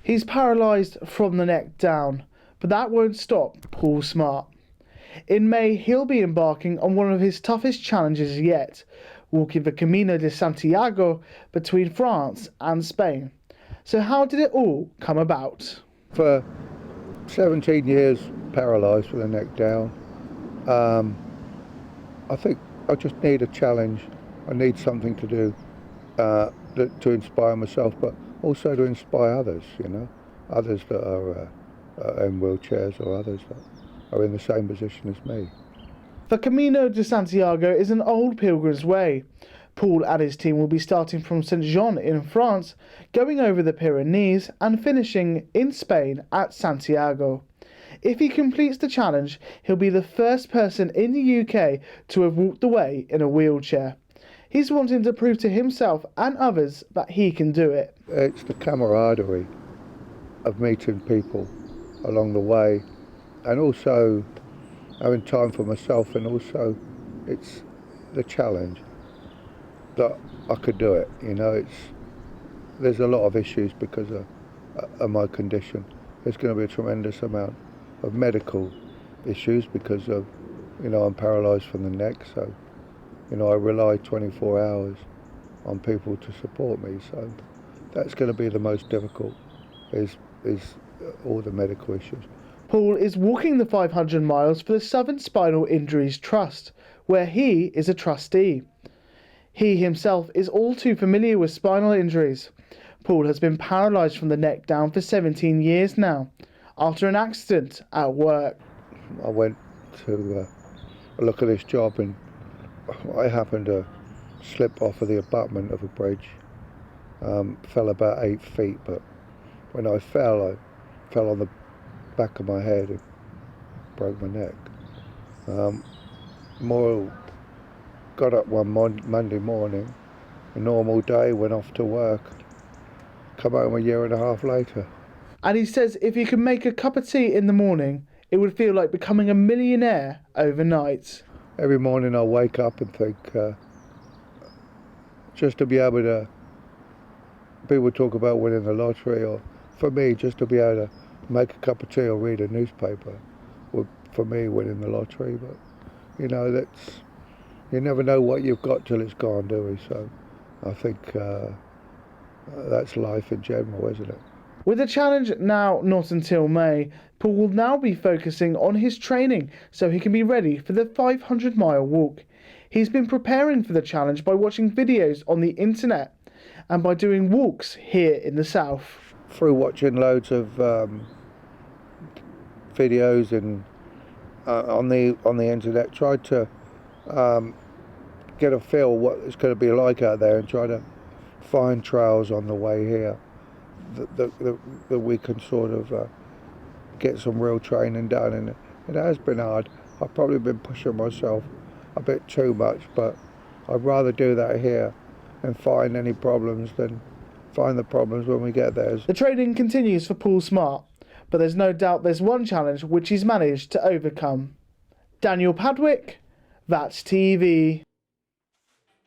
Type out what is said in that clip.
He's paralysed from the neck down, but that won't stop Paul Smart. In May, he'll be embarking on one of his toughest challenges yet, walking the Camino de Santiago between France and Spain. So how did it all come about? For 17 years paralysed with the neck down, I think I just need a challenge. I need something to do to inspire myself, but also to inspire others, others that are in wheelchairs or others that are in the same position as me. The Camino de Santiago is an old pilgrim's way. Paul and his team will be starting from Saint-Jean in France, going over the Pyrenees and finishing in Spain at Santiago. If he completes the challenge, he'll be the first person in the UK to have walked the way in a wheelchair. He's wanting to prove to himself and others that he can do it. It's the camaraderie of meeting people along the way, and also having time for myself, and also it's the challenge that I could do it. There's a lot of issues because of my condition. There's going to be a tremendous amount of medical issues because of, I'm paralysed from the neck, so, I rely 24 hours on people to support me, so that's going to be the most difficult, is all the medical issues. Paul is walking the 500 miles for the Southern Spinal Injuries Trust, where he is a trustee. He himself is all too familiar with spinal injuries. Paul has been paralysed from the neck down for 17 years now, after an accident at work. I went to look at this job, and I happened to slip off of the abutment of a bridge. Fell about 8 feet, but when I fell on the back of my head and broke my neck. Got up one Monday morning, a normal day, went off to work, come home a year and a half later. And he says if he could make a cup of tea in the morning, it would feel like becoming a millionaire overnight. Every morning I wake up and think, just to be able to, people talk about winning the lottery, or for me, just to be able to make a cup of tea or read a newspaper would, for me, winning the lottery. But, you never know what you've got till it's gone, do we? So I think that's life in general, isn't it? With the challenge now not until May, Paul will now be focusing on his training so he can be ready for the 500-mile walk. He's been preparing for the challenge by watching videos on the internet and by doing walks here in the south. Through watching loads of videos and on the internet, tried to get a feel what it's going to be like out there, and try to find trails on the way here that we can sort of get some real training done. And it has been hard. I've probably been pushing myself a bit too much, but I'd rather do that here and find any problems than find the problems when we get there. The training continues for Paul Smart, but there's no doubt there's one challenge which he's managed to overcome. Daniel Padwick, That's TV.